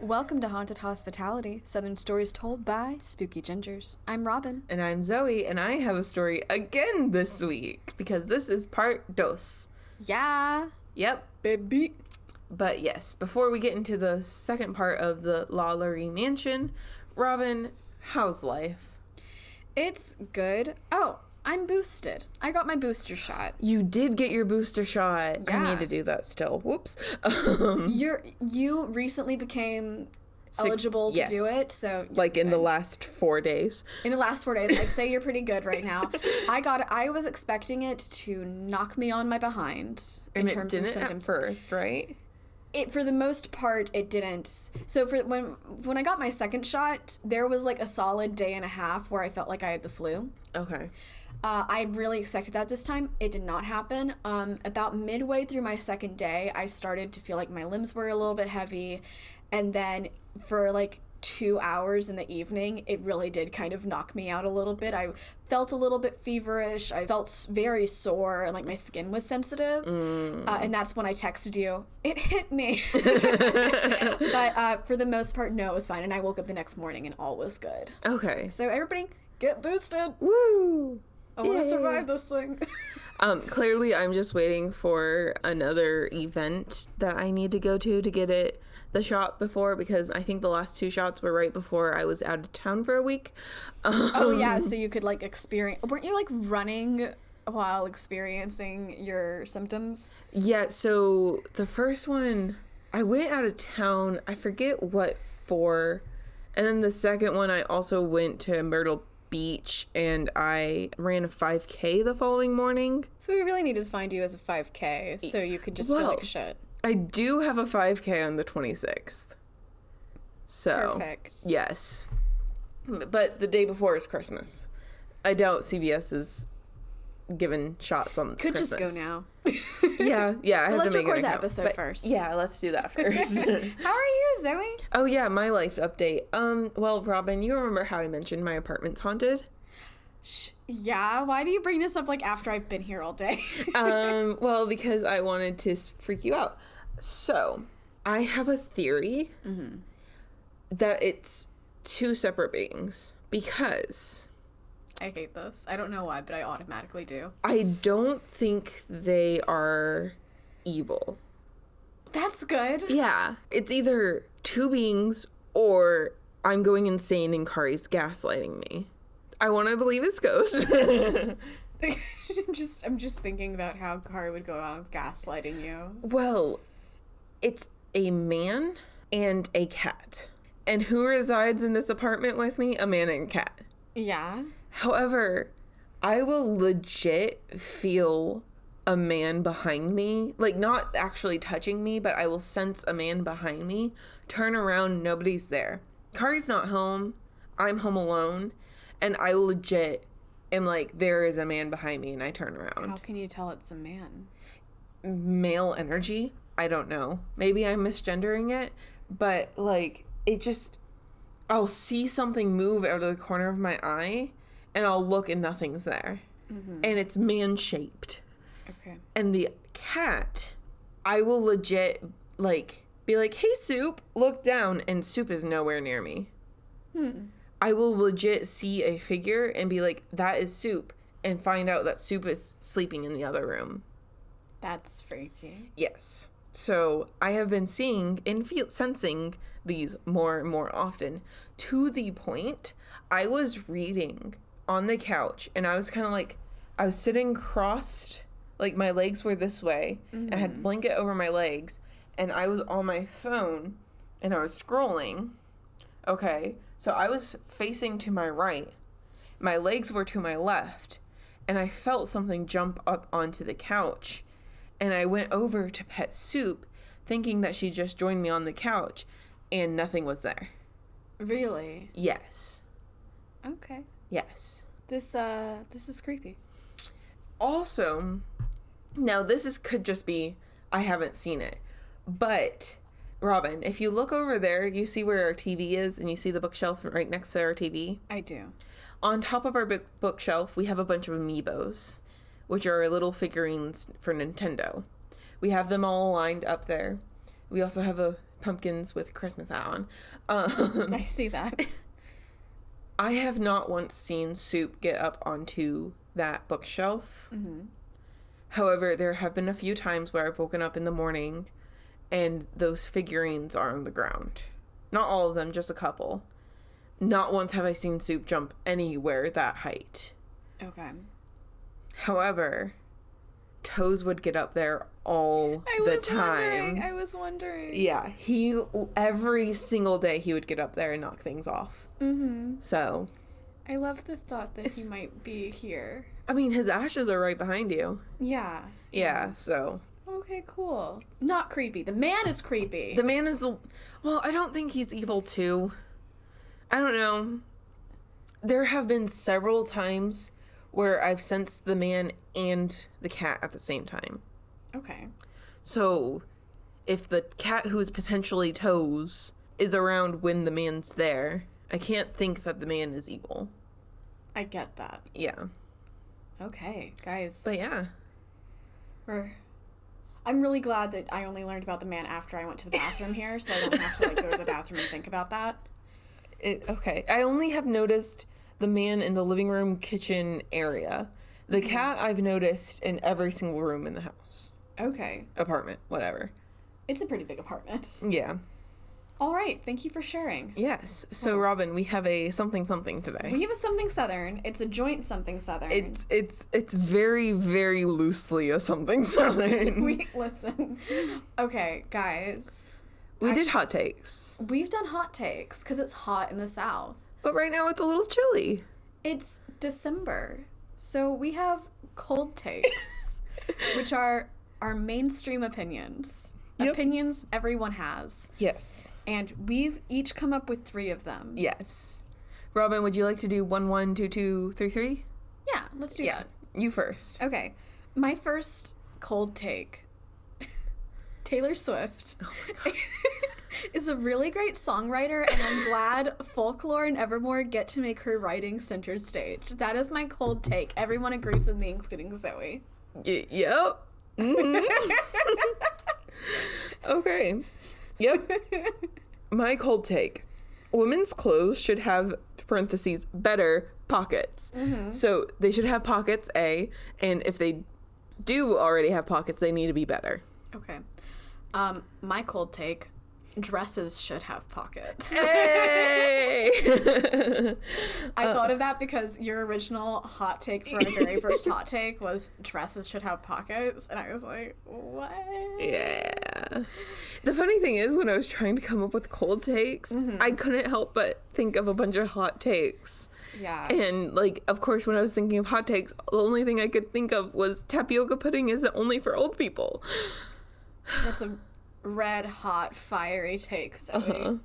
Welcome to Haunted Hospitality, Southern Stories Told by Spooky Gingers. I'm Robin. And I'm Zoe, and I have a story again this week, because this is part dos. Yeah. Yep. Baby. But yes, before we get into the second part of the LaLaurie Mansion, Robin, how's life? It's good. Oh, I'm boosted. I got my booster shot. You did get your booster shot. Yeah. I need to do that still. Whoops. You recently became eligible to do it, so like in the last 4 days. In the last 4 days, I'd say you're pretty good right now. I was expecting it to knock me on my behind in terms of symptoms. At first, right? It, for the most part, it didn't. So when I got my second shot, there was like a solid day and a half where I felt like I had the flu. Okay. I really expected that this time. It did not happen. About midway through my second day, I started to feel like my limbs were a little bit heavy. And then for like 2 hours in the evening, it really did kind of knock me out a little bit. I felt a little bit feverish. I felt very sore and like my skin was sensitive. And that's when I texted you. It hit me. But for the most part, no, it was fine. And I woke up the next morning and all was good. Okay. So everybody, get boosted. Woo! I want to survive this thing. Clearly, I'm just waiting for another event that I need to go to get the shot before, because I think the last 2 shots were right before I was out of town for a week. Oh, yeah, so you could, like, experience... Weren't you, like, running while experiencing your symptoms? Yeah, so the first one, I went out of town, I forget what for, and then the second one, I also went to Myrtle Beach, and I ran a 5K the following morning. So we really need to find you as a 5K, so you could just feel like shit. I do have a 5K on the 26th. So, perfect. Yes. But the day before is Christmas. I doubt CVS is giving shots on Could Christmas. Just go now. Yeah. I have let's to make record an the account. episode first. Yeah, let's do that first. How are you, Zoe? Oh yeah, my life update. Well, Robin, you remember how I mentioned my apartment's haunted? Yeah, why do you bring this up like after I've been here all day? Well, because I wanted to freak you out. So, I have a theory that it's 2 separate beings, because I hate this. I don't know why, but I automatically do. I don't think they are evil. That's good. Yeah. It's either 2 beings or I'm going insane and Kari's gaslighting me. I want to believe it's ghosts. I'm just thinking about how Kari would go out gaslighting you. Well, it's a man and a cat. And who resides in this apartment with me? A man and a cat. Yeah. However, I will legit feel a man behind me, like not actually touching me, but I will sense a man behind me, turn around, nobody's there. Kari's not home, I'm home alone, and I legit am like, there is a man behind me, and I turn around. How can you tell it's a man? Male energy? I don't know. Maybe I'm misgendering it, but like, it just, I'll see something move out of the corner of my eye, and I'll look and nothing's there. And it's man-shaped. Okay. And the cat, I will legit, like, be like, hey, Soup, look down, and Soup is nowhere near me. I will legit see a figure and be like, that is Soup, and find out that Soup is sleeping in the other room. That's freaky. Yes. So I have been seeing and sensing these more and more often, to the point I was reading on the couch, and I was kind of like, I was sitting crossed, like my legs were this way, and I had a blanket over my legs, and I was on my phone, and I was scrolling. Okay, so I was facing to my right, my legs were to my left, and I felt something jump up onto the couch, and I went over to pet Soup, thinking that she just joined me on the couch, and nothing was there. Really? Yes. Okay. Yes. This is creepy. Also, now could just be, I haven't seen it, but Robin, if you look over there, you see where our TV is, and you see the bookshelf right next to our TV? I do. On top of our bookshelf, we have a bunch of amiibos, which are little figurines for Nintendo. We have them all lined up there. We also have a pumpkins with Christmas hat on. I see that. I have not once seen soup get up onto that bookshelf. Mm-hmm. However, there have been a few times where I've woken up in the morning and those figurines are on the ground. Not all of them, just a couple. Not once have I seen soup jump anywhere that height. Okay. However, Toes would get up there all the time. I was wondering. Yeah, every single day he would get up there and knock things off. Mm-hmm. So, I love the thought that he might be here. I mean, his ashes are right behind you. Yeah. Yeah, so. Okay, cool. Not creepy. The man is creepy. The man is, well, I don't think he's evil too. I don't know. There have been several times where I've sensed the man and the cat at the same time. Okay. So, if the cat who's potentially Toes is around when the man's there, I can't think that the man is evil. I get that. Yeah. Okay, guys. But yeah. I'm really glad that I only learned about the man after I went to the bathroom here, so I don't have to go to the bathroom and think about that. Okay. I only have noticed the man in the living room kitchen area. The cat I've noticed in every single room in the house. Okay. Apartment, whatever. It's a pretty big apartment. Yeah. All right. Thank you for sharing. Yes. So, Robin, we have a something today. We have a something southern. It's a joint something southern. It's very, very loosely a something southern. Listen. Okay, guys. We did hot takes. We've done hot takes because it's hot in the South. But right now it's a little chilly. It's December. So we have cold takes, which are our mainstream opinions. Yep. Opinions everyone has. Yes. And we've each come up with 3 of them. Yes. Robin, would you like to do 1, 1, 2, 2, 3, 3? Yeah, let's do that. You first. Okay. My first cold take. Taylor Swift. Oh my God. Is a really great songwriter, and I'm glad Folklore and Evermore get to make her writing center stage. That is my cold take. Everyone agrees with me, including Zoey. Yep. Mm-hmm. Okay. Yep. My cold take. Women's clothes should have, parentheses, better pockets. Mm-hmm. So they should have pockets, A, and if they do already have pockets, they need to be better. Okay. My cold take. Dresses should have pockets. Hey! I thought of that because your original hot take for our very first hot take was dresses should have pockets, and I was like, what? Yeah. The funny thing is, when I was trying to come up with cold takes, I couldn't help but think of a bunch of hot takes. Yeah. And, like, of course, when I was thinking of hot takes, the only thing I could think of was tapioca pudding isn't only for old people. That's a red hot fiery take, Zoey.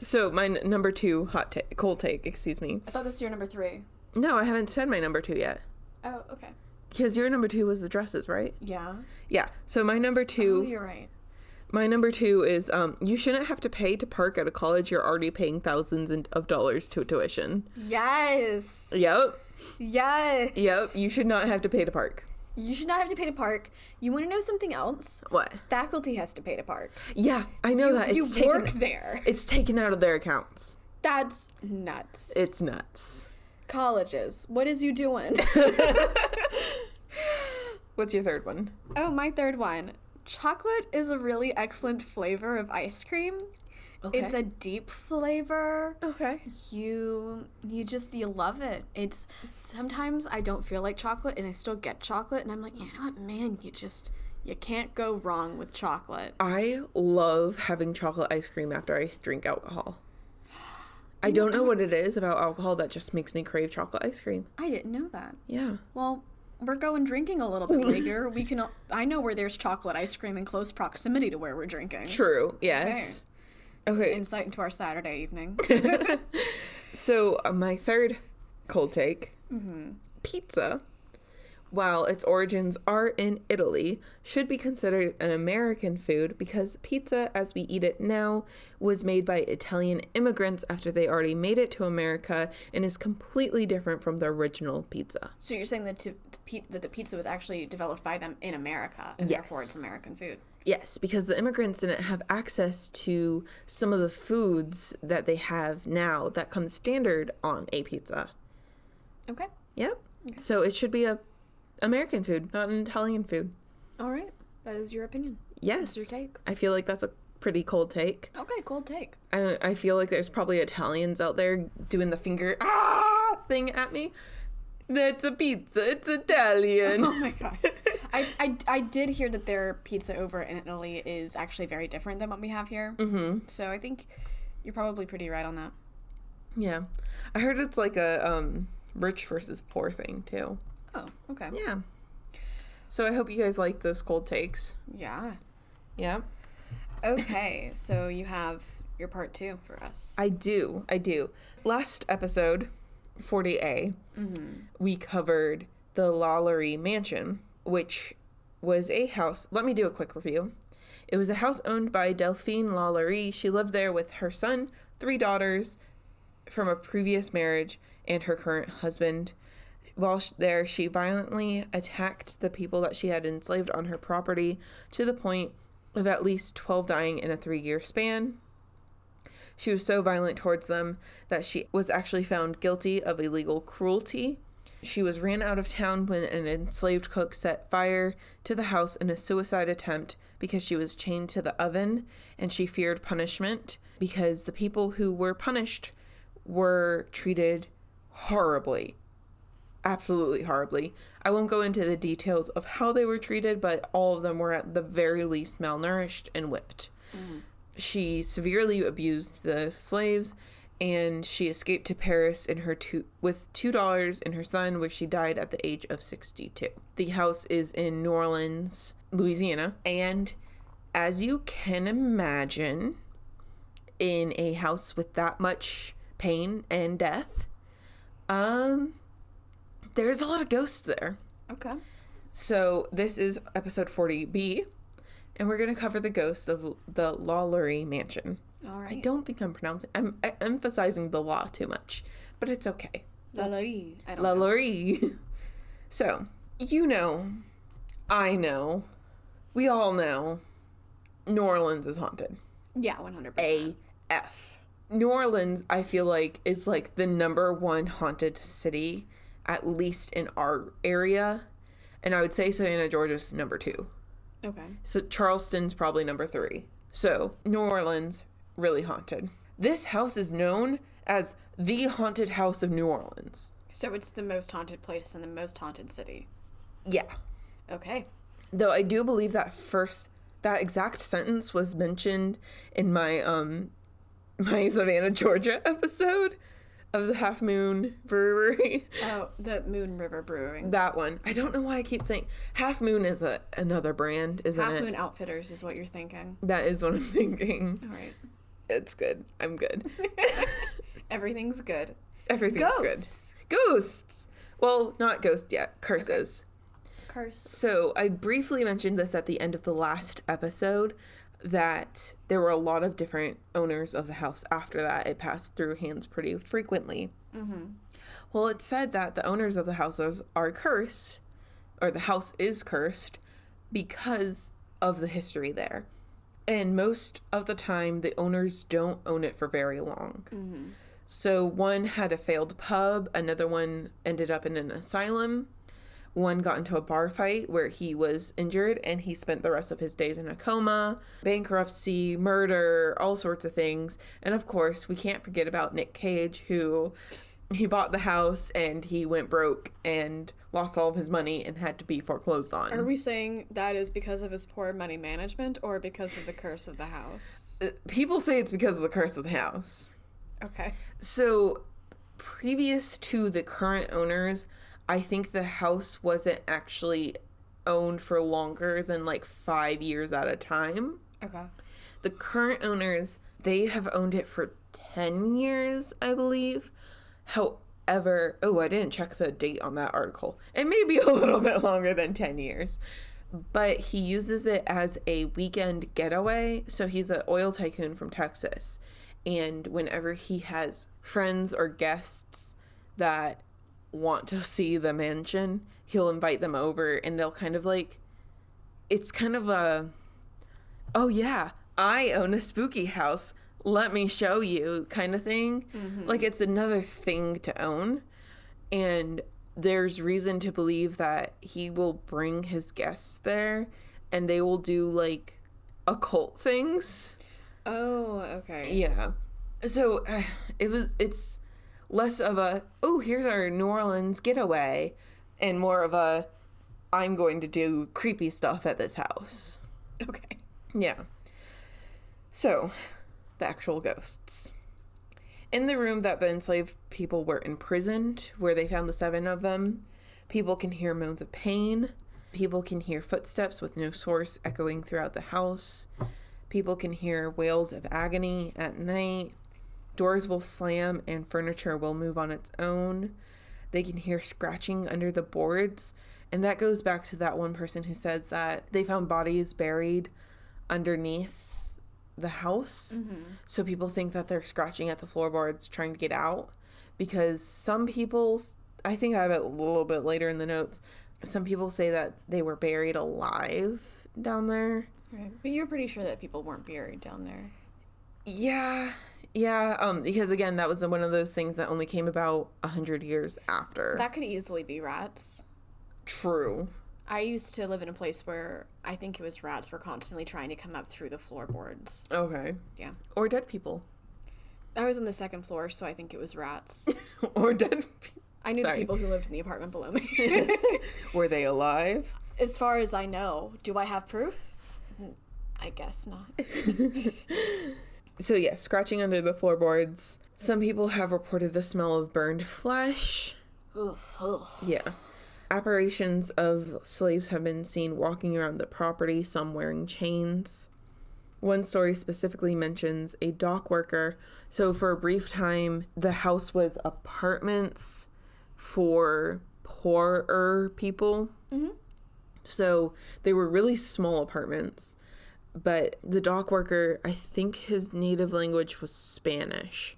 So my number 2 cold take, excuse me. I thought this was your number 3. No, I haven't said my number 2 yet. Oh, okay. Because your number 2 was the dresses, right? Yeah. Yeah. So my number 2. Oh, you're right. My number 2 is you shouldn't have to pay to park at a college you're already paying thousands of dollars to tuition. Yes. Yep. Yes. Yep. You should not have to pay to park. You should not have to pay to park. You want to know something else? What? Faculty has to pay to park. Yeah, I know that. You work there. It's taken out of their accounts. That's nuts. It's nuts. Colleges. What is you doing? What's your third one? Oh, my third one. Chocolate is a really excellent flavor of ice cream. Okay. It's a deep flavor. Okay. You love it. It's sometimes I don't feel like chocolate and I still get chocolate and I'm like, you know what, man, you can't go wrong with chocolate. I love having chocolate ice cream after I drink alcohol. I don't know what it is about alcohol that just makes me crave chocolate ice cream. I didn't know that. Yeah. Well, we're going drinking a little bit later. I know where there's chocolate ice cream in close proximity to where we're drinking. True. Yes. Okay. Insight into our Saturday evening. So my third cold take, pizza, while its origins are in Italy, should be considered an American food because pizza, as we eat it now, was made by Italian immigrants after they already made it to America and is completely different from the original pizza. So you're saying that the pizza was actually developed by them in America, and therefore it's American food? Yes, because the immigrants didn't have access to some of the foods that they have now that come standard on a pizza. Okay. Yep. Okay. So it should be a American food, not an Italian food. All right. That is your opinion. Yes. That's your take. I feel like that's a pretty cold take. Okay, cold take. I feel like there's probably Italians out there doing the finger thing at me. That's a pizza. It's Italian. Oh my god. I did hear that their pizza over in Italy is actually very different than what we have here. Mm-hmm. So I think you're probably pretty right on that. Yeah. I heard it's like a rich versus poor thing too. Oh, okay. Yeah. So I hope you guys like those cold takes. Yeah. Yeah. Okay, so you have your part 2 for us. I do. Last episode, 40A, we covered the LaLaurie Mansion, which was a house. Let me do a quick review. It was a house owned by Delphine LaLaurie. She lived there with her son, 3 daughters from a previous marriage, and her current husband. While there, she violently attacked the people that she had enslaved on her property to the point of at least 12 dying in a 3-year span. She was so violent towards them that she was actually found guilty of illegal cruelty. She was ran out of town when an enslaved cook set fire to the house in a suicide attempt because she was chained to the oven, and she feared punishment because the people who were punished were treated horribly. Absolutely horribly. I won't go into the details of how they were treated, but all of them were at the very least malnourished and whipped. She severely abused the slaves, and she escaped to Paris with $2 in her son, where she died at the age of 62. The house is in New Orleans, Louisiana, and as you can imagine, in a house with that much pain and death, there's a lot of ghosts there. Okay. So this is episode 40B, and we're going to cover the ghosts of the LaLaurie Mansion. All right. I don't think I'm emphasizing the law too much, but it's okay. LaLaurie. LaLaurie. So, you know, I know, we all know, New Orleans is haunted. Yeah, 100%. AF. New Orleans, I feel like, is like the #1 haunted city, at least in our area. And I would say Savannah, Georgia's #2. Okay. So Charleston's probably #3. So New Orleans, really haunted. This house is known as the haunted house of New Orleans. So it's the most haunted place in the most haunted city. Yeah. Okay. Though I do believe that exact sentence was mentioned in my my Savannah, Georgia episode of the Half Moon Brewery. Oh, the Moon River Brewing. That one. I don't know why I keep saying Half Moon is another brand, isn't it? Half Moon Outfitters is what you're thinking. That is what I'm thinking. All right. It's good. I'm good. Everything's good. Everything's Ghosts. Good. Ghosts. Well, not ghosts yet. Curses. Okay. Curses. So I briefly mentioned this at the end of the last episode, that there were a lot of different owners of the house after that. It passed through hands pretty frequently. Mm-hmm. Well, it's said that the owners of the houses are cursed, or the house is cursed, because of the history there. And most of the time, the owners don't own it for very long. Mm-hmm. So one had a failed pub, another one ended up in an asylum. One got into a bar fight where he was injured and he spent the rest of his days in a coma, bankruptcy, murder, all sorts of things. And of course, we can't forget about Nick Cage, who he bought the house and he went broke and lost all of his money and had to be foreclosed on. Are we saying that is because of his poor money management or because of the curse of the house? People say it's because of the curse of the house. Okay. So, previous to the current owners, I think the house wasn't actually owned for longer than like 5 years at a time. Okay. The current owners, they have owned it for 10 years, I believe. However, I didn't check the date on that article. It may be a little bit longer than 10 years. But he uses it as a weekend getaway. So he's an oil tycoon from Texas. And whenever he has friends or guests that want to see the mansion, he'll invite them over and they'll kind of like, it's kind of a oh yeah, I own a spooky house. Let me show you kind of thing. Like it's another thing to own. And there's reason to believe that he will bring his guests there and they will do like occult things. Oh, okay. Yeah. So it's less of a, oh, here's our New Orleans getaway, and more of a, I'm going to do creepy stuff at this house. Okay. Yeah. So, the actual ghosts. In the room that the enslaved people were imprisoned, where they found the 7 of them, people can hear moans of pain. People can hear footsteps with no source echoing throughout the house. People can hear wails of agony at night. Doors will slam and furniture will move on its own. They can hear scratching under the boards. And that goes back to that one person who says that they found bodies buried underneath the house. So people think that they're scratching at the floorboards trying to get out. Because some people, I think I have it a little bit later in the notes, some people say that they were buried alive down there. Right. But you're pretty sure that people weren't buried down there. Yeah, because again, that was one of those things that only came about 100 years after. That could easily be rats. True. I used to live in a place where I think it was rats were constantly trying to come up through the floorboards. Okay. Yeah. Or dead people. I was on the 2nd floor, so I think it was rats. Or dead people. I knew the people who lived in the apartment below me. Were they alive? As far as I know. Do I have proof? I guess not. So yeah, scratching under the floorboards. Some people have reported the smell of burned flesh. Yeah. Apparitions of slaves have been seen walking around the property, some wearing chains. One story specifically mentions a dock worker. So for a brief time, the house was apartments for poorer people. So they were really small apartments. But the dock worker, I think his native language was Spanish.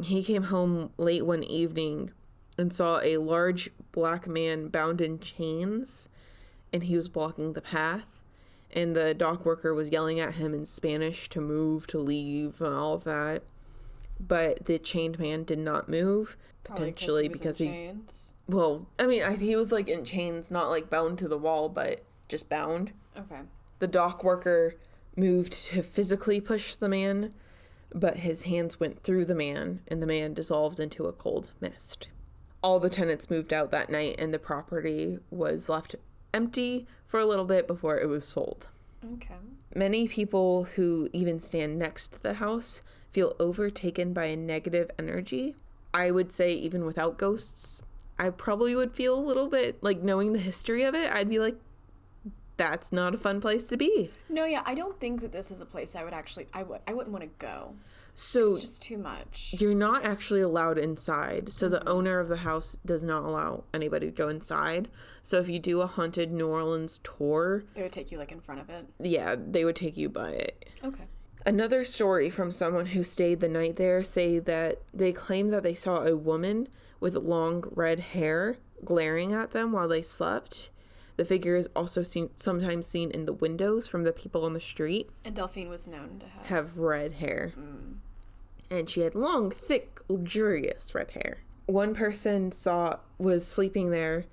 He came home late one evening and saw a large black man bound in chains, and he was blocking the path. And the dock worker was yelling at him in Spanish to move, to leave, and all of that. But the chained man did not move, potentially because he... chains. Well, I mean, he was like in chains, not like bound to the wall, but just bound. Okay. The dock worker moved to physically push the man, but his hands went through the man, and the man dissolved into a cold mist. All the tenants moved out that night, and the property was left empty for a little bit before it was sold. Okay. Many people who even stand next to the house feel overtaken by a negative energy. I would say even without ghosts, I probably would feel a little bit, like, knowing the history of it, I'd be like, that's not a fun place to be. No, yeah, I don't think that this is a place I would actually, I wouldn't want to go. So it's just too much. You're not actually allowed inside. So the owner of the house does not allow anybody to go inside. So if you do a haunted New Orleans tour, they would take you like in front of it. Yeah, they would take you by it. Okay. Another story from someone who stayed the night there say that they claim that they saw a woman with long red hair glaring at them while they slept. The figure is also sometimes seen in the windows from the people on the street. And Delphine was known to have red hair. And she had long, thick, luxurious red hair. One person was sleeping there,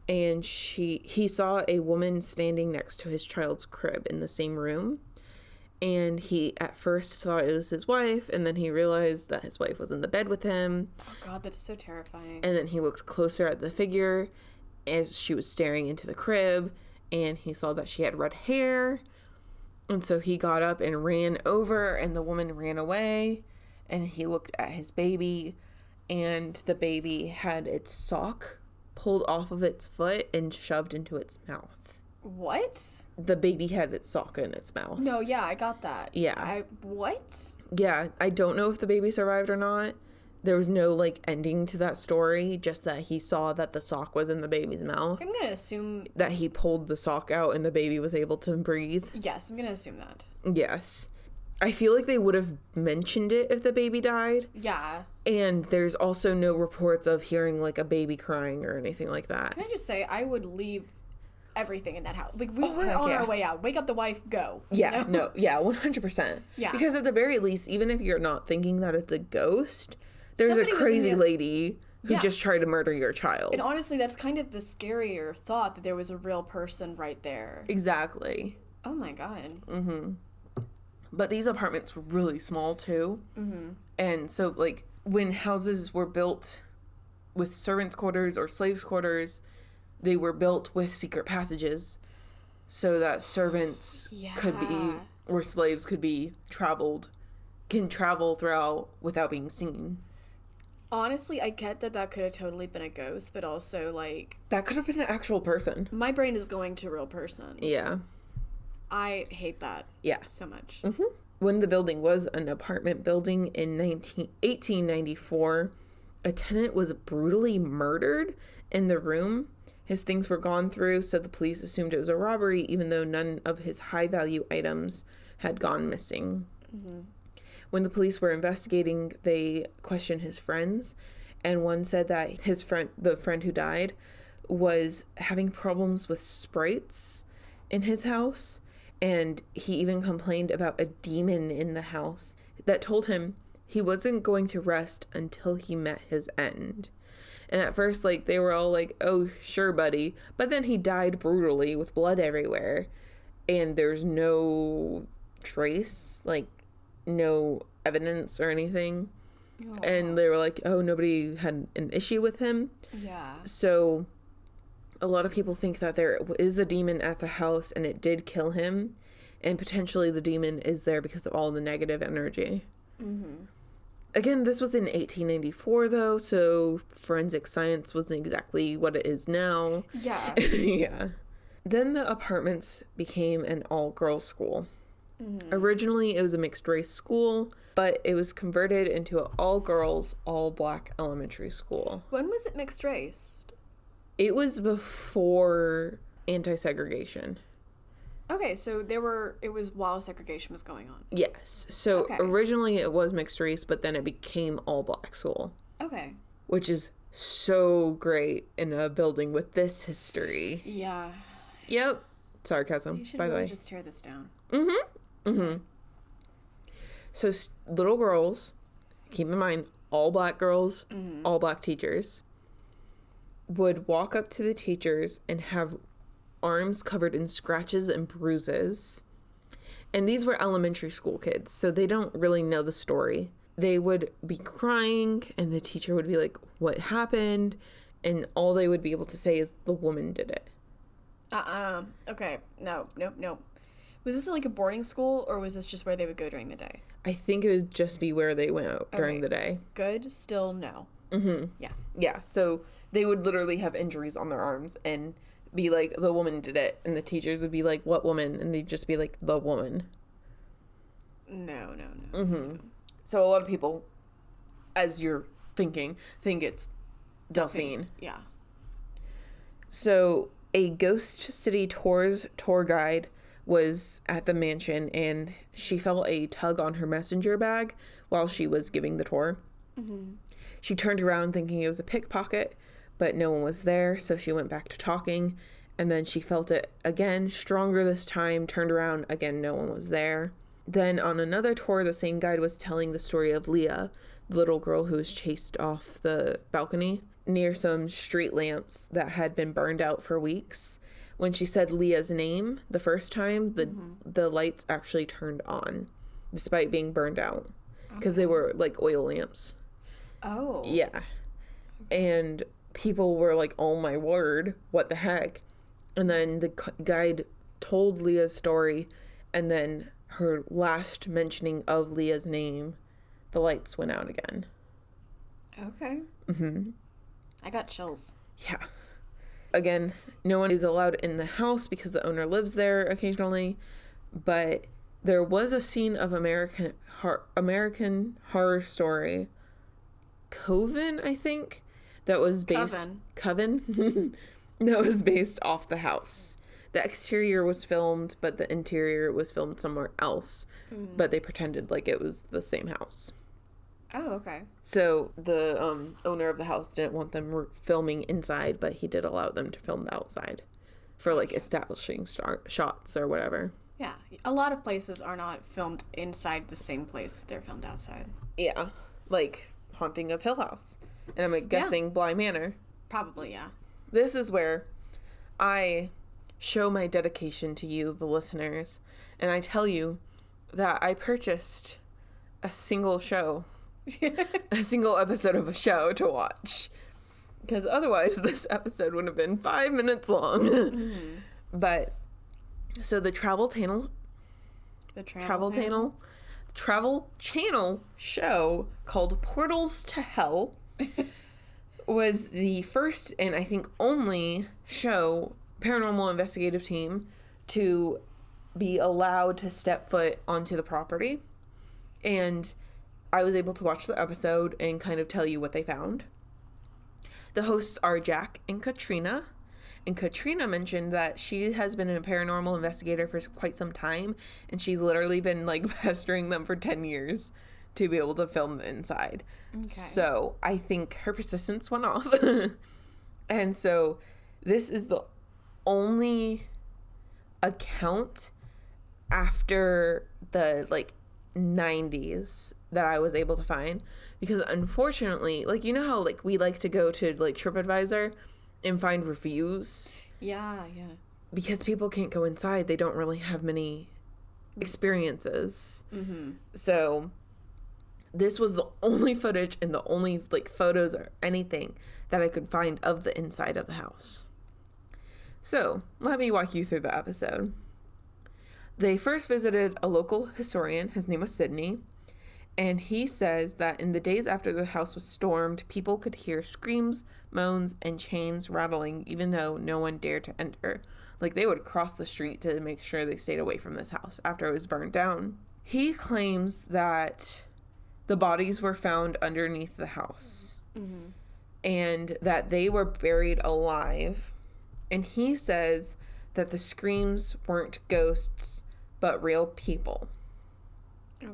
and he saw a woman standing next to his child's crib in the same room. And he at first thought it was his wife, and then he realized that his wife was in the bed with him. Oh God, that's so terrifying. And then he looked closer at the figure as she was staring into the crib, and he saw that she had red hair. And so he got up and ran over, and the woman ran away, and he looked at his baby, and the baby had its sock pulled off of its foot and shoved into its mouth. What? The baby had its sock in its mouth. No, yeah, I got that. Yeah. What? Yeah, I don't know if the baby survived or not. There was no, like, ending to that story, just that he saw that the sock was in the baby's mouth. I'm gonna assume... that he pulled the sock out and the baby was able to breathe. Yes, I'm gonna assume that. Yes. I feel like they would have mentioned it if the baby died. Yeah. And there's also no reports of hearing, like, a baby crying or anything like that. Can I just say, I would leave everything in that house. Like, we Oh, were heck on yeah. our way out. Wake up the wife, go. Yeah, You know? no, yeah, 100%. Yeah. Because at the very least, even if you're not thinking that it's a ghost, there's Somebody a was in crazy there. lady who Yeah. just tried to murder your child. And honestly, that's kind of the scarier thought, that there was a real person right there. Exactly. Oh my god. But these apartments were really small, too. And so, like, when houses were built with servants' quarters or slaves' quarters, they were built with secret passages so that servants could be, Yeah. or slaves could be can travel throughout without being seen. Honestly, I get that that could have totally been a ghost, but also, like, That could have been an actual person. my brain is going to real person. Yeah. I hate that Yeah. so much. When the building was an apartment building in 1894, a tenant was brutally murdered in the room. His things were gone through, so the police assumed it was a robbery, even though none of his high-value items had gone missing. When the police were investigating, they questioned his friends, and one said that the friend who died, was having problems with sprites in his house, and he even complained about a demon in the house that told him he wasn't going to rest until he met his end. And at first, like, they were all like, oh, sure, buddy. But then he died brutally with blood everywhere. And there's no trace, like, no evidence or anything. Oh. And they were like, oh, nobody had an issue with him. Yeah. So a lot of people think that there is a demon at the house and it did kill him. And potentially the demon is there because of all the negative energy. Again, this was in 1894, though, so forensic science wasn't exactly what it is now. Yeah. Yeah. Then the apartments became an all-girls school. Originally, it was a mixed-race school, but it was converted into an all-girls, all-black elementary school. When was it mixed race? It was before anti-segregation. Okay, so it was while segregation was going on. Yes. So Okay. originally it was mixed race, but then it became all-black school. Okay. Which is so great in a building with this history. Yeah. Yep. Sarcasm, You should by the really way. just tear this down. So little girls, keep in mind, all black girls, all black teachers, would walk up to the teachers and have arms covered in scratches and bruises. And these were elementary school kids, so they don't really know the story. They would be crying, and the teacher would be like, what happened? And all they would be able to say is, the woman did it. Okay. No. Was this like a boarding school, or was this just where they would go during the day? I think it would just be where they went out during the day. Good. Still no. Yeah. Yeah, so they would literally have injuries on their arms and be like, the woman did it. And the teachers would be like, what woman? And they'd just be like, the woman. No. So a lot of people, as you're thinking, think it's Delphine. Yeah. So a Ghost City tour guide was at the mansion, and she felt a tug on her messenger bag while she was giving the tour. She turned around thinking it was a pickpocket, but no one was there, so she went back to talking, and then she felt it again, stronger this time, turned around, again, no one was there. Then on another tour, the same guide was telling the story of Leah, the little girl who was chased off the balcony near some street lamps that had been burned out for weeks. When she said Leah's name the first time, the lights actually turned on, despite being burned out, because they were like oil lamps. Oh. Yeah. And people were like, oh my word, what the heck? And then the guide told Leah's story, and then her last mentioning of Leah's name, the lights went out again. Okay. I got chills. Yeah. Again, no one is allowed in the house because the owner lives there occasionally, but there was a scene of American Horror Story Coven, I think, that was based Coven that was based off the house. The exterior was filmed, but the interior was filmed somewhere else, but they pretended like it was the same house. Oh, okay. So the owner of the house didn't want them filming inside, but he did allow them to film the outside. for like establishing shots or whatever. Yeah, a lot of places are not filmed inside the same place. They're filmed outside. Yeah, like Haunting of Hill House. And I'm guessing Bly Manor. Probably, yeah. This is where I show my dedication to you, the listeners, and I tell you that I purchased a single show, a single episode of a show to watch. Because otherwise this episode would have been 5 minutes long. Mm-hmm. But, so the Travel Channel show called Portals to Hell was the first and I think only show paranormal investigative team to be allowed to step foot onto the property. And I was able to watch the episode and kind of tell you what they found. The hosts are Jack and Katrina. And Katrina mentioned that she has been a paranormal investigator for quite some time. And she's literally been like pestering them for 10 years to be able to film the inside. Okay. So I think her persistence went off. And so this is the only account after the like 90s that I was able to find, because unfortunately, like, you know how like we like to go to like TripAdvisor and find reviews, yeah, because people can't go inside, they don't really have many experiences. So this was the only footage and the only like photos or anything that I could find of the inside of the house. So let me walk you through the episode. They first visited a local historian. His name was Sidney. And he says that in the days after the house was stormed, people could hear screams, moans, and chains rattling, even though no one dared to enter. Like, they would cross the street to make sure they stayed away from this house after it was burned down. He claims that the bodies were found underneath the house. Mm-hmm. And that they were buried alive. And he says that the screams weren't ghosts, but real people. Okay.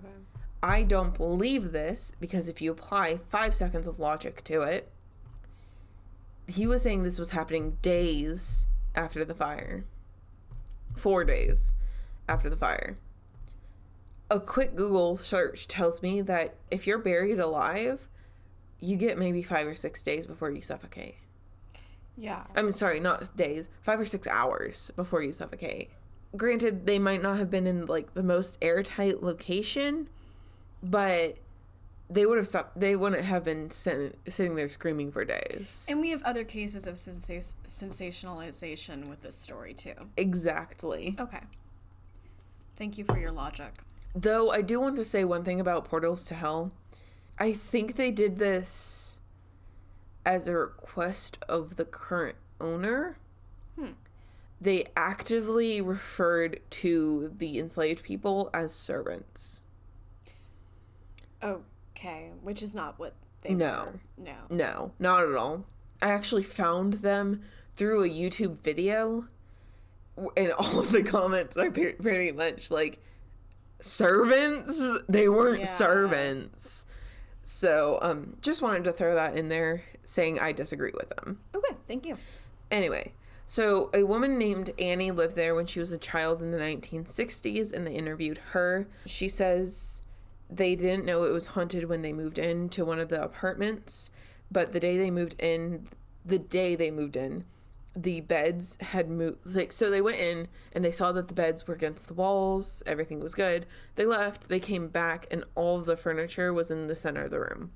I don't believe this, because if you apply 5 seconds of logic to it, he was saying this was happening days after the fire. 4 days after the fire. A quick Google search tells me that if you're buried alive, you get maybe 5 or 6 days before you suffocate. Yeah. I'm sorry, not days. 5 or 6 hours before you suffocate. Granted, they might not have been in like the most airtight location, but they wouldn't have been sitting there screaming for days. And we have other cases of sensationalization with this story too. Exactly. Okay. Thank you for your logic. Though I do want to say one thing about Portals to Hell. I think they did this as a request of the current owner. They actively referred to the enslaved people as servants. Okay, which is not what they were. No, not at all. I actually found them through a YouTube video, and all of the comments are pretty much like, servants? They weren't servants. So, just wanted to throw that in there, saying I disagree with them. Okay, thank you. Anyway, so a woman named Annie lived there when she was a child in the 1960s, and they interviewed her. She says they didn't know it was haunted when they moved into one of the apartments, but the day they moved in, the beds had moved. Like, so they went in and they saw that the beds were against the walls, everything was good. They left, they came back, and all of the furniture was in the center of the room.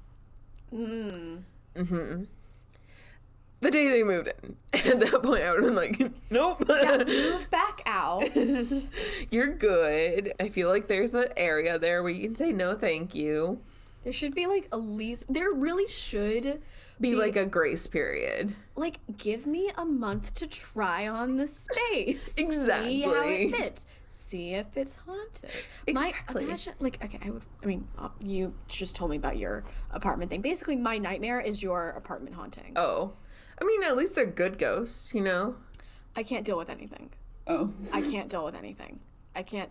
The day they moved in. At that point, I would have been like, nope. Yeah, move back out. You're good. I feel like there's an area there where you can say no thank you. There should be like there really should be like a grace period. Like, give me a month to try on the space. Exactly. See how it fits. See if it's haunted. Exactly. You just told me about your apartment thing. Basically, my nightmare is your apartment haunting. Oh. I mean, at least they're good ghosts, you know? I can't deal with anything. Oh. I can't deal with anything. I can't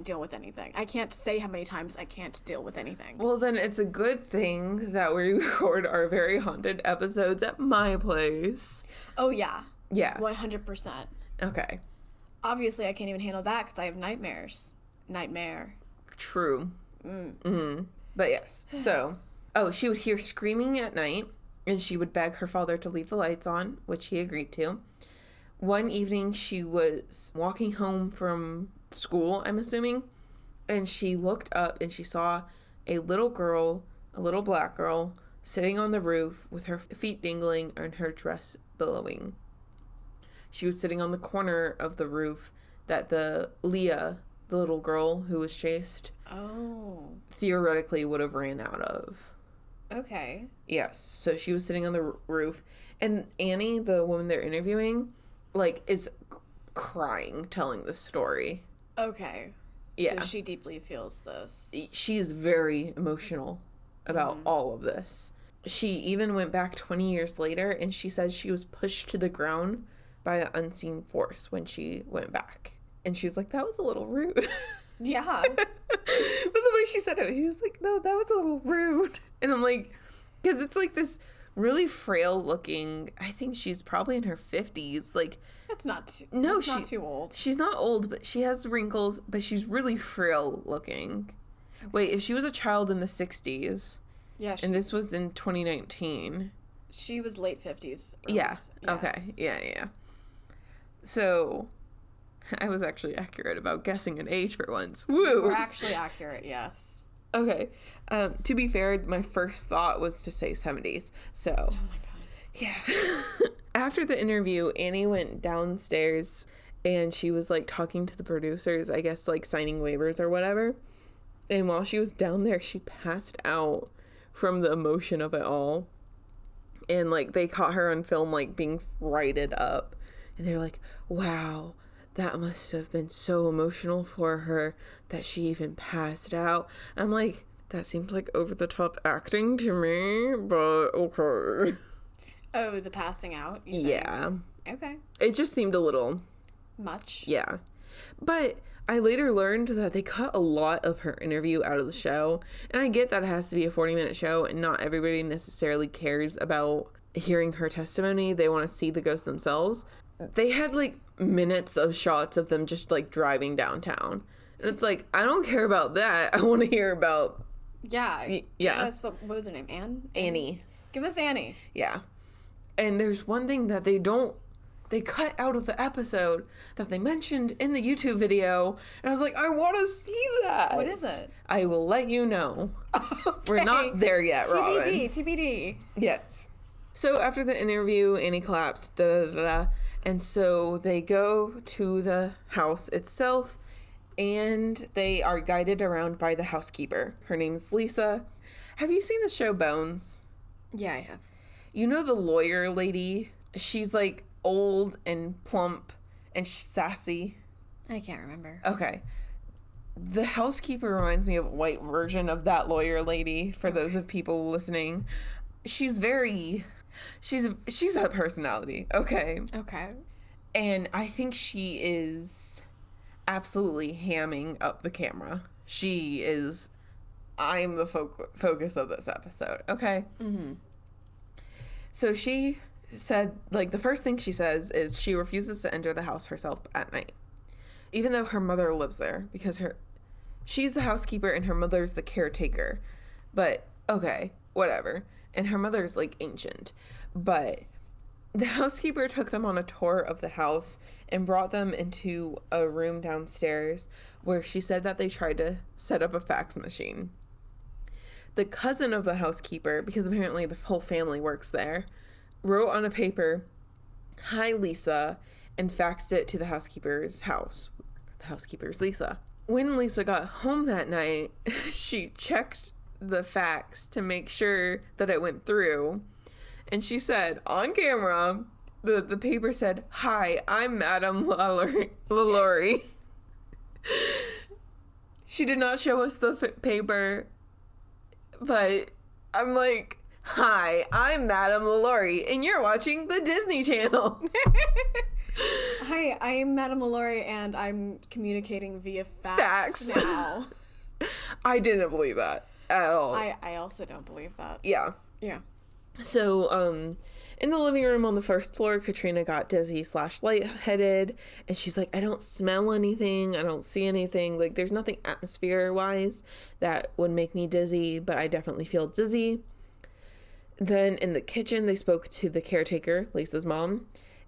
deal with anything. I can't say how many times I can't deal with anything. Well, then it's a good thing that we record our very haunted episodes at my place. Oh, yeah. Yeah. 100%. Okay. Obviously, I can't even handle that because I have nightmares. Nightmare. True. But yes. So, she would hear screaming at night, and she would beg her father to leave the lights on, which he agreed to. One evening, she was walking home from school, I'm assuming, and she looked up and she saw a little girl, a little black girl, sitting on the roof with her feet dangling and her dress billowing. She was sitting on the corner of the roof that Leah, the little girl who was chased, theoretically would have ran out of. Okay. Yes. So she was sitting on the roof, and Annie, the woman they're interviewing, like, is crying telling the story. Okay. Yeah. So she deeply feels this. She's very emotional about all of this. She even went back 20 years later, and she said she was pushed to the ground by an unseen force when she went back. And she was like, that was a little rude. Yeah. But the way she said it, she was like, no, that was a little rude. And I'm like, because it's like this really frail looking, I think she's probably in her 50s. Like, that's not not too old. She's not old, but she has wrinkles, but she's really frail looking. Okay. Wait, if she was a child in the 60s, and this was in 2019. She was late 50s. Yeah. Okay. Yeah. So, I was actually accurate about guessing an age for once. Woo! We're actually accurate, yes. Okay. To be fair, my first thought was to say 70s. So. Oh my god. Yeah. After the interview, Annie went downstairs and she was like talking to the producers, I guess like signing waivers or whatever. And while she was down there, she passed out from the emotion of it all. And like they caught her on film like being righted up. And they're like, wow, that must have been so emotional for her that she even passed out. I'm like, that seems like over-the-top acting to me, but okay. Oh, the passing out? Yeah. Okay. It just seemed a little... much? Yeah. But I later learned that they cut a lot of her interview out of the show. And I get that it has to be a 40-minute show and not everybody necessarily cares about hearing her testimony. They want to see the ghost themselves. They had like minutes of shots of them just like driving downtown. And it's like, I don't care about that. I want to hear about... Yeah. Yeah. What was her name? Annie. Give us Annie. Yeah. And there's one thing that they cut out of the episode that they mentioned in the YouTube video. And I was like, I want to see that. What is it? I will let you know. Okay. We're not there yet, Robin. TBD. Yes. So after the interview, Annie collapsed. And so they go to the house itself. And they are guided around by the housekeeper. Her name's Lisa. Have you seen the show Bones? Yeah, I have. You know the lawyer lady? She's like old and plump and sassy. I can't remember. Okay. The housekeeper reminds me of a white version of that lawyer lady, for those of people listening. She's a personality, okay? Okay. And I think she is absolutely hamming up the camera. I'm the focus of this episode, okay? Mm-hmm. So she said, like, the first thing she says is she refuses to enter the house herself at night, even though her mother lives there, because she's the housekeeper and her mother's the caretaker. But, okay, whatever. And her mother's, like, ancient. But the housekeeper took them on a tour of the house and brought them into a room downstairs where she said that they tried to set up a fax machine. The cousin of the housekeeper, because apparently the whole family works there, wrote on a paper, "Hi, Lisa," and faxed it to the housekeeper's house. The housekeeper's Lisa. When Lisa got home that night, she checked the fax to make sure that it went through. And she said, on camera, the paper said, "Hi, I'm Madame LaLaurie." She did not show us the paper, but I'm like, "Hi, I'm Madame LaLaurie, and you're watching the Disney Channel." Hi, I'm Madame LaLaurie, and I'm communicating via fax now. I didn't believe that at all. I also don't believe that. Yeah. Yeah. So, In the living room on the first floor, Katrina got dizzy / lightheaded, and she's like, I don't smell anything, I don't see anything, like there's nothing atmosphere wise that would make me dizzy, but I definitely feel dizzy. Then in the kitchen, they spoke to the caretaker, Lisa's mom,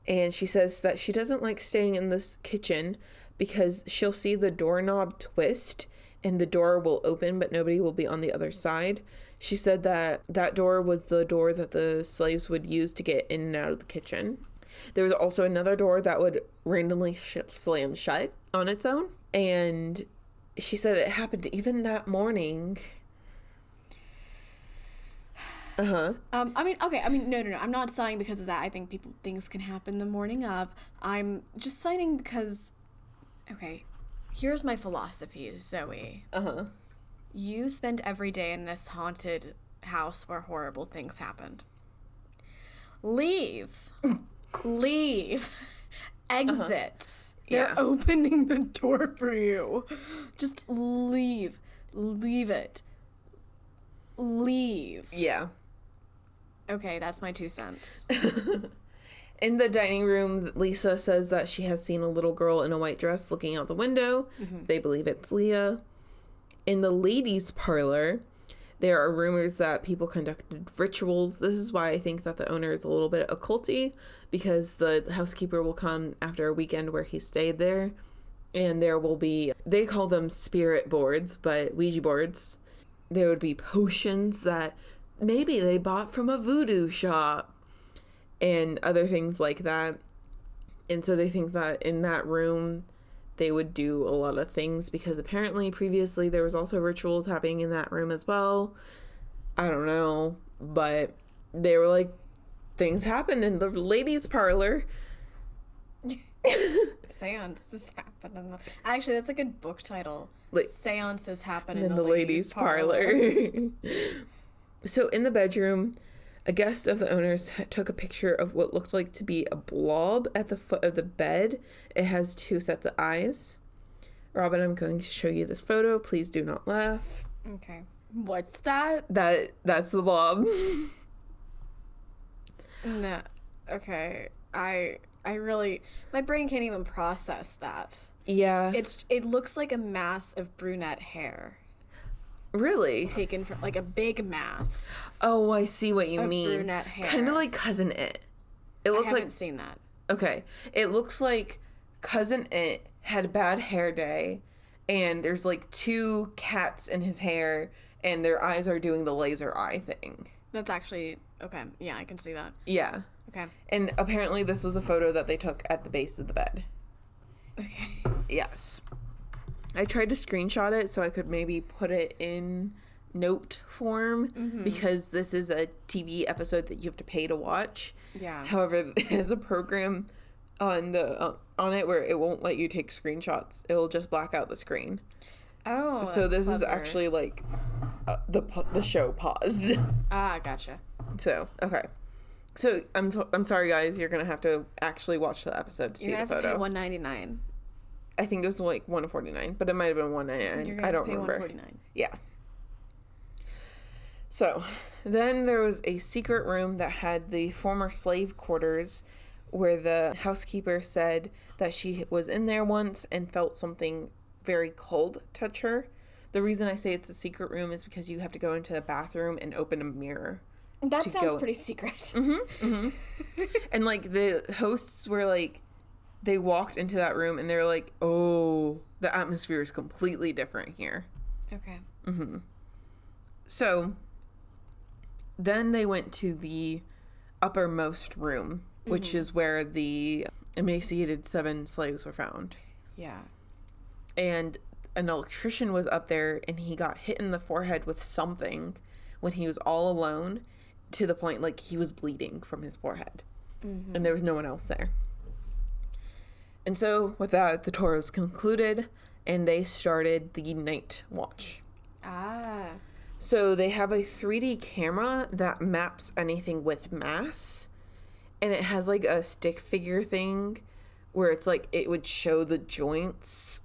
and she says that she doesn't like staying in this kitchen because she'll see the doorknob twist and the door will open, but nobody will be on the other side. She said that that door was the door that the slaves would use to get in and out of the kitchen. There was also another door that would randomly slam shut on its own. And she said it happened even that morning. No. I'm not sighing because of that. I think things can happen the morning of. I'm just sighing because, okay, here's my philosophy, Zoey. You spend every day in this haunted house where horrible things happened. Leave. Exit. They're opening the door for you. Just leave. Leave it. Leave. Yeah. Okay, that's my 2 cents. In the dining room, Lisa says that she has seen a little girl in a white dress looking out the window. They believe it's Leah. In the ladies' parlor, there are rumors that people conducted rituals. This is why I think that the owner is a little bit occulty, because the housekeeper will come after a weekend where he stayed there, and there will be, they call them spirit boards, but Ouija boards. There would be potions that maybe they bought from a voodoo shop and other things like that. And so they think that in that room they would do a lot of things, because apparently previously there was also rituals happening in that room as well. I don't know, but they were like, things happened in the ladies' parlor. Seances happen in the... Actually, that's a good book title. Like, Seances happen in the ladies' parlor. So in the bedroom, a guest of the owners took a picture of what looked like to be a blob at the foot of the bed. It has 2 sets of eyes. Robin, I'm going to show you this photo. Please do not laugh. Okay. What's that? That's the blob. No. Okay. I really... My brain can't even process that. Yeah. It looks like a mass of brunette hair. Really? Taken from, like, a big mass. Oh, I see what you mean. Brunette hair. Kind of like Cousin It. It looks I haven't seen that. Okay. It looks like Cousin It had a bad hair day, and there's like 2 cats in his hair, and their eyes are doing the laser eye thing. That's actually... Okay. Yeah, I can see that. Yeah. Okay. And apparently this was a photo that they took at the base of the bed. Okay. Yes. I tried to screenshot it so I could maybe put it in note form, because this is a TV episode that you have to pay to watch. Yeah. However, there's a program on the on it where it won't let you take screenshots. It'll just black out the screen. Oh. So this clever. is actually like the show paused. Ah, gotcha. So okay. So I'm sorry guys, you're gonna have to actually watch the episode to see the photo. You're gonna have to pay $1.99. I think it was like $149, but it might have been $199. I don't remember. $149. Yeah. So then there was a secret room that had the former slave quarters, where the housekeeper said that she was in there once and felt something very cold touch her. The reason I say it's a secret room is because you have to go into the bathroom and open a mirror. That sounds pretty secret. And like the hosts were like, they walked into that room and they're like, oh, the atmosphere is completely different here. Okay. So then they went to the uppermost room, which is where the emaciated 7 slaves were found. Yeah. And an electrician was up there, and he got hit in the forehead with something when he was all alone, to the point like he was bleeding from his forehead. And there was no one else there. And so with that, the tour was concluded, and they started the night watch. Ah. So they have a 3D camera that maps anything with mass, and it has like a stick figure thing where it's like it would show the joints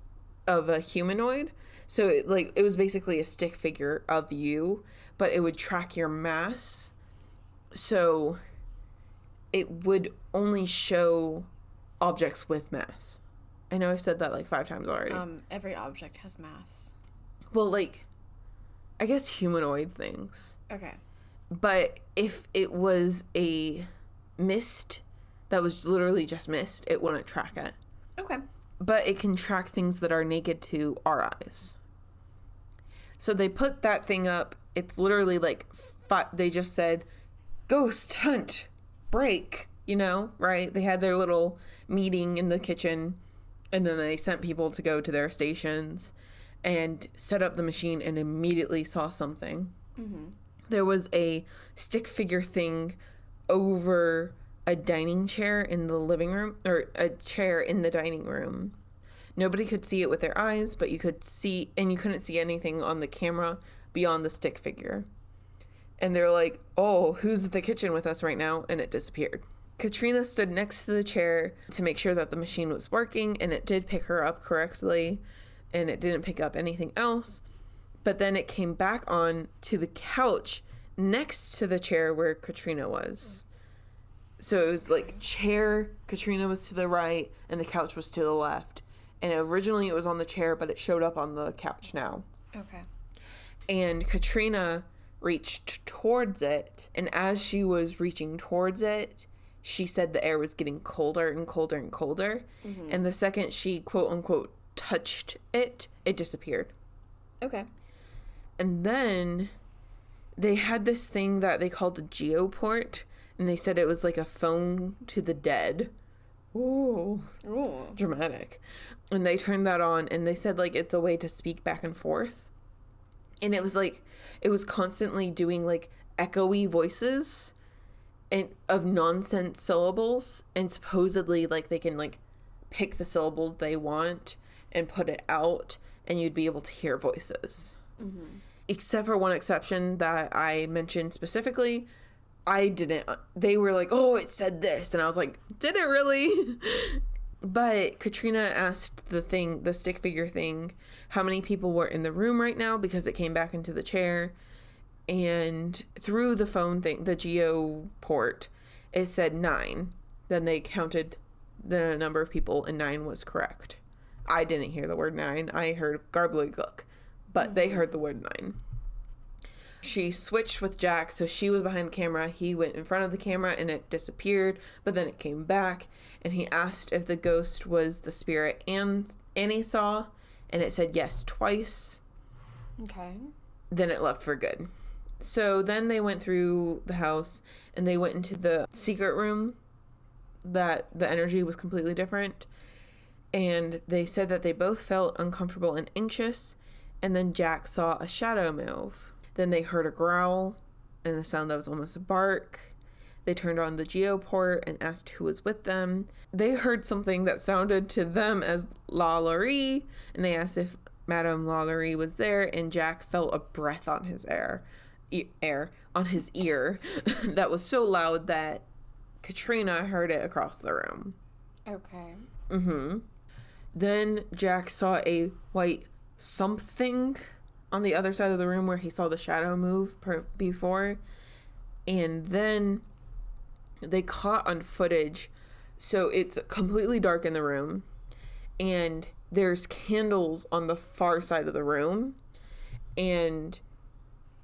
of a humanoid. So it was basically a stick figure of you, but it would track your mass. So it would only show objects with mass. I know I've said that like 5 times already. Every object has mass. Well, like, I guess humanoid things. Okay. But if it was a mist that was literally just mist, it wouldn't track it. Okay. But it can track things that are naked to our eyes. So they put that thing up. It's literally like, they just said, ghost hunt, break, you know, right? They had their little meeting in the kitchen, and then they sent people to go to their stations and set up the machine and immediately saw something. Mm-hmm. There was a stick figure thing over a dining chair in the living room, or a chair in the dining room. Nobody could see it with their eyes, but you could see, and you couldn't see anything on the camera beyond the stick figure. And they're like, oh, who's at the kitchen with us right now? And it disappeared. Katrina stood next to the chair to make sure that the machine was working, and it did pick her up correctly, and it didn't pick up anything else. But then it came back on to the couch next to the chair where Katrina was. So it was like chair, Katrina was to the right, and the couch was to the left. And originally it was on the chair, but it showed up on the couch now. Okay. And Katrina reached towards it, and as she was reaching towards it, she said the air was getting colder and colder and colder. Mm-hmm. And the second she, quote unquote, touched it, it disappeared. Okay. And then they had this thing that they called the Geoport, and they said it was like a phone to the dead. Ooh. Dramatic. And they turned that on, and they said like it's a way to speak back and forth. And it was like, it was constantly doing like echoey voices and of nonsense syllables, and supposedly like they can like pick the syllables they want and put it out, and you'd be able to hear voices. Mm-hmm. Except for one exception that I mentioned specifically. I didn't. They were like, oh, it said this. And I was like, did it really? But Katrina asked the stick figure thing, how many people were in the room right now, because it came back into the chair. And through the phone thing, the Geoport, it said 9. Then they counted the number of people, and 9 was correct. I didn't hear the word 9. I heard garglygook, but they heard the word 9. She switched with Jack, so she was behind the camera. He went in front of the camera, and it disappeared, but then it came back, and he asked if the ghost was the spirit Annie saw, and it said yes twice. Okay. Then it left for good. So then they went through the house, and they went into the secret room that the energy was completely different, and they said that they both felt uncomfortable and anxious, and then Jack saw a shadow move. Then they heard a growl and a sound that was almost a bark. They turned on the Geoport and asked who was with them. They heard something that sounded to them as LaLaurie, and they asked if Madame LaLaurie was there, and Jack felt a breath on his ear that was so loud that Katrina heard it across the room. Okay. Mm-hmm. Then Jack saw a white something on the other side of the room where he saw the shadow move before. And then they caught on footage. So it's completely dark in the room, and there's candles on the far side of the room, and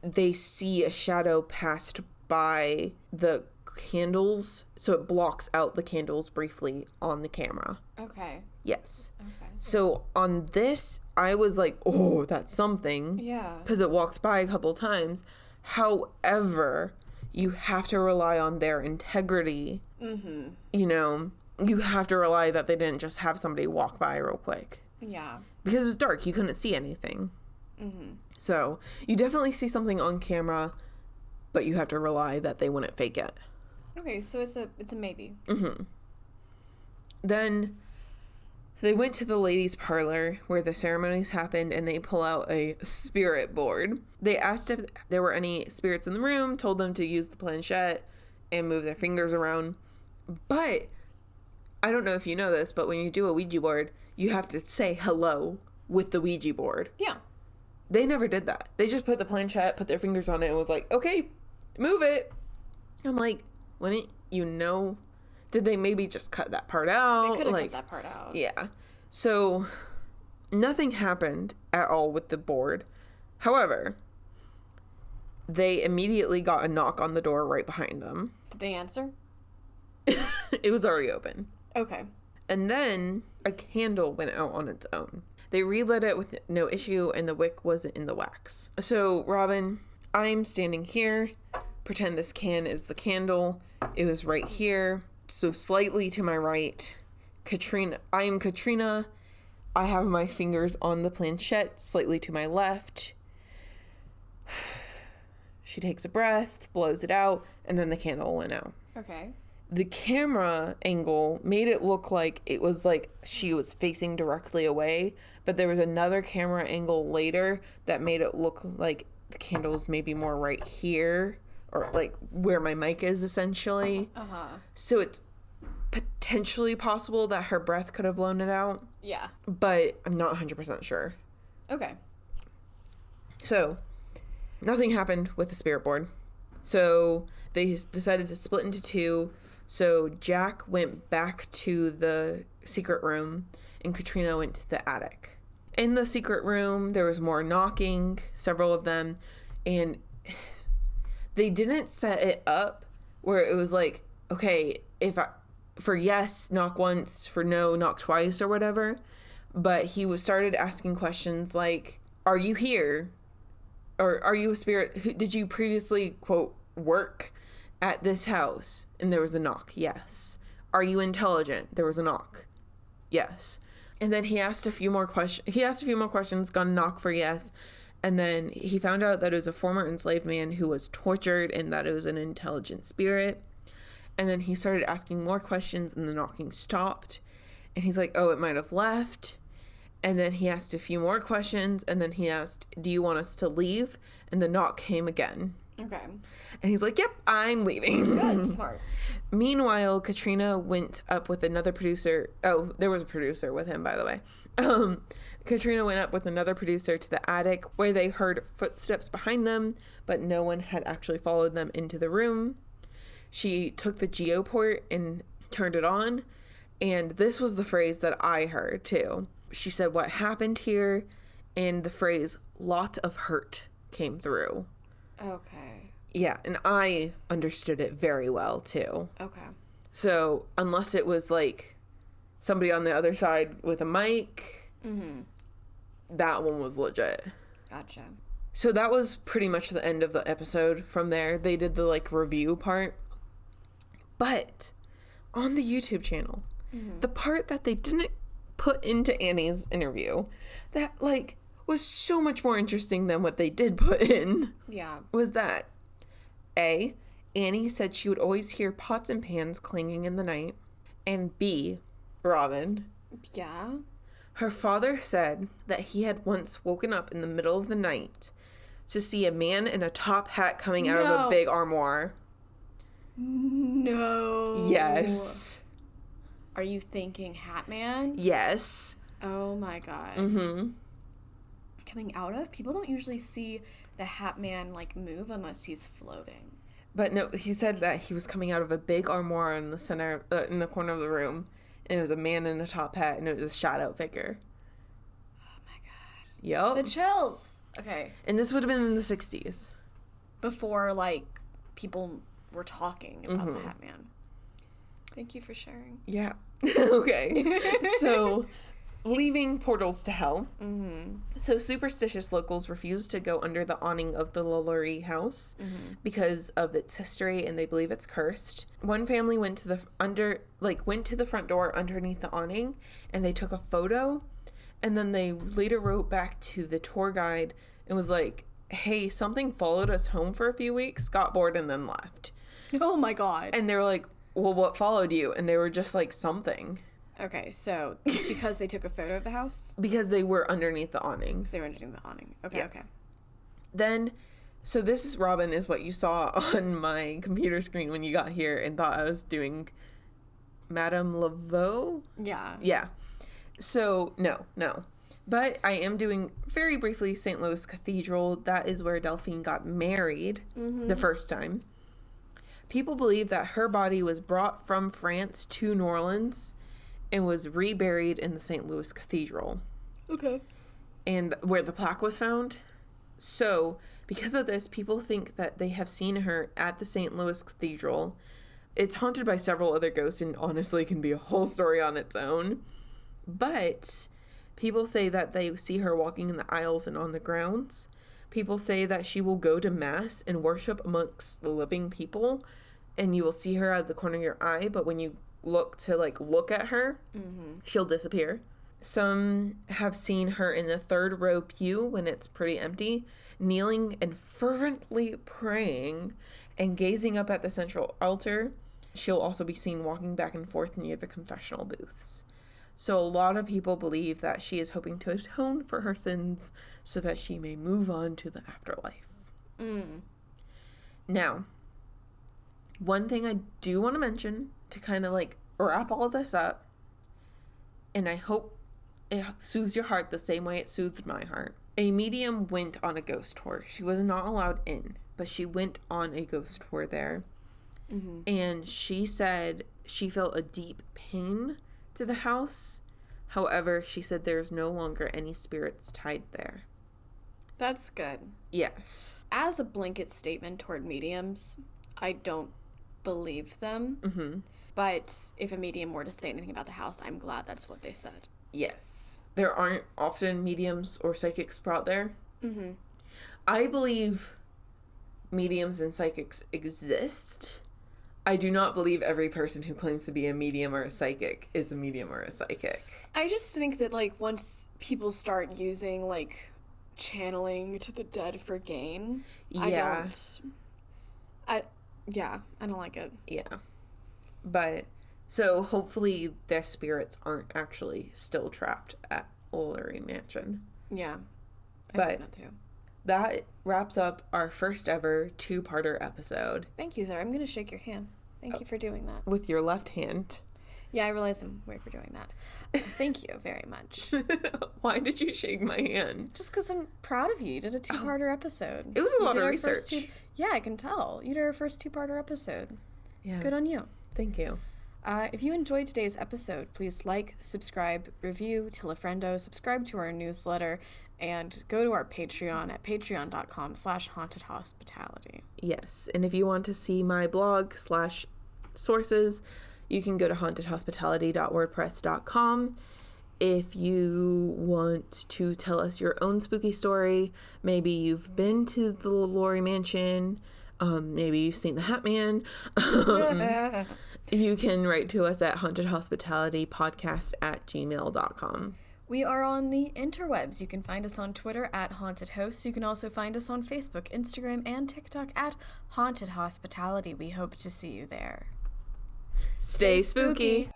they see a shadow passed by the candles, so it blocks out the candles briefly on the camera. Okay. Yes. Okay. So on this, I was like, oh, that's something. Yeah. Because it walks by a couple times. However, you have to rely on their integrity. Mm-hmm. You know, you have to rely that they didn't just have somebody walk by real quick. Yeah. Because it was dark. You couldn't see anything. Mm-hmm. So you definitely see something on camera, but you have to rely that they wouldn't fake it. Okay, so it's a maybe. Mm-hmm. Then they went to the ladies' parlor where the ceremonies happened, and they pull out a spirit board. They asked if there were any spirits in the room, told them to use the planchette and move their fingers around. But I don't know if you know this, but when you do a Ouija board, you have to say hello with the Ouija board. Yeah. They never did that. They just put the planchette, put their fingers on it, and was like, okay, move it. I'm like, did they maybe just cut that part out? They could have cut that part out. Yeah. So nothing happened at all with the board. However, they immediately got a knock on the door right behind them. Did they answer? It was already open. Okay. And then a candle went out on its own. They relit it with no issue, and the wick wasn't in the wax. So, Robin, I'm standing here. Pretend this can is the candle. It was right here. So slightly to my right. I am Katrina. I have my fingers on the planchette slightly to my left. She takes a breath, blows it out, and then the candle went out. Okay. The camera angle made it look like it was like she was facing directly away, but there was another camera angle later that made it look like the candle was maybe more right here, or like where my mic is essentially. Uh-huh. So it's potentially possible that her breath could have blown it out. Yeah. But I'm not 100% sure. Okay. So nothing happened with the spirit board. So they decided to split into two. So Jack went back to the secret room and Katrina went to the attic. In the secret room, there was more knocking, several of them, and they didn't set it up where it was like, okay, for yes, knock once, for no, knock twice or whatever. But he started asking questions like, are you here? Or are you a spirit? Did you previously, quote, work at this house? And there was a knock. Yes. Are you intelligent? There was a knock. Yes. And then he asked a few more questions, got a knock for yes. And then he found out that it was a former enslaved man who was tortured and that it was an intelligent spirit. And then he started asking more questions and the knocking stopped. And he's like, oh, it might have left. And then he asked a few more questions. And then he asked, do you want us to leave? And the knock came again. Okay. And he's like, yep, I'm leaving. Good, smart. Meanwhile, Katrina went up with another producer. Oh, there was a producer with him, by the way. Katrina went up with another producer to the attic where they heard footsteps behind them, but no one had actually followed them into the room. She took the Geoport and turned it on. And this was the phrase that I heard, too. She said, what happened here? And the phrase, lot of hurt, came through. Okay. Yeah, and I understood it very well, too. Okay. So, unless it was, like, somebody on the other side with a mic, that one was legit. Gotcha. So, that was pretty much the end of the episode. From there, they did the, like, review part. But, on the YouTube channel, the part that they didn't put into Annie's interview, that, like, was so much more interesting than what they did put in. Yeah. Was that A, Annie said she would always hear pots and pans clanging in the night. And B, Robin. Yeah. Her father said that he had once woken up in the middle of the night to see a man in a top hat coming out of a big armoire. No. Yes. Are you thinking Hat Man? Yes. Oh my god. Coming out of? People don't usually see the Hat Man, like, move unless he's floating. But no, he said that he was coming out of a big armoire in the center, in the corner of the room. And it was a man in a top hat, and it was a shadow figure. Oh my god. Yup. The chills. Okay. And this would have been in the 60s. Before, like, people were talking about the Hat Man. Thank you for sharing. Yeah. Okay. So, leaving portals to hell. So, superstitious locals refused to go under the awning of the LaLaurie house because of its history, and they believe it's cursed. One family went to the front door underneath the awning, and they took a photo, and then they later wrote back to the tour guide and was like, hey, something followed us home for a few weeks, got bored, and then left. Oh my god. And they were like, well, what followed you? And they were just like, something. Okay, so because they took a photo of the house? Because they were underneath the awning. Because they were underneath the awning. Okay, Yeah. okay. Then, so this is Robin, is what you saw on my computer screen when you got here and thought I was doing Madame LaLaurie? Yeah. Yeah. So, no. But I am doing, very briefly, St. Louis Cathedral. That is where Delphine got married the first time. People believe that her body was brought from France to New Orleans and was reburied in the St. Louis Cathedral. Okay. And where the plaque was found. So, because of this, people think that they have seen her at the St. Louis Cathedral. It's haunted by several other ghosts and honestly can be a whole story on its own. But people say that they see her walking in the aisles and on the grounds. People say that she will go to mass and worship amongst the living people, and you will see her out of the corner of your eye, but when you look at her, she'll disappear. Some have seen her in the third row pew when it's pretty empty, kneeling and fervently praying and gazing up at the central altar. She'll also be seen walking back and forth near the confessional booths. So a lot of people believe that she is hoping to atone for her sins so that she may move on to the afterlife. Now, one thing I do want to mention to kind of wrap all of this up, and I hope it soothes your heart the same way it soothed my heart. A medium went on a ghost tour. She was not allowed in, but she went on a ghost tour there. And she said she felt a deep pain to the house. However, she said there's no longer any spirits tied there. That's good. Yes. As a blanket statement toward mediums, I don't believe them. But if a medium were to say anything about the house, I'm glad that's what they said. Yes. There aren't often mediums or psychics brought there. I believe mediums and psychics exist. I do not believe every person who claims to be a medium or a psychic is a medium or a psychic. I just think that, once people start using, channeling to the dead for gain, Yeah. I don't like it. Yeah. But, so hopefully their spirits aren't actually still trapped at LaLaurie Mansion. Yeah. But hope not too. That wraps up our first ever two-parter episode. Thank you, sir. I'm going to shake your hand. Thank you for doing that. With your left hand. Yeah, I realize I'm weird for doing that. Thank you very much. Why did you shake my hand? Just because I'm proud of you. You did a two-parter episode. It was a lot of research. Yeah, I can tell. You did our first two-parter episode. Yeah. Good on you. Thank you. If you enjoyed today's episode, please like, subscribe, review, tell a friendo, subscribe to our newsletter, and go to our Patreon at patreon.com/hauntedhospitality. Yes, and if you want to see my blog /sources, you can go to hauntedhospitality.wordpress.com. If you want to tell us your own spooky story, maybe you've been to the LaLaurie Mansion, maybe you've seen the Hat Man, you can write to us at hauntedhospitalitypodcast@gmail.com. We are on the interwebs. You can find us on Twitter at Haunted Hosts. You can also find us on Facebook, Instagram, and TikTok at Haunted Hospitality. We hope to see you there. Stay spooky.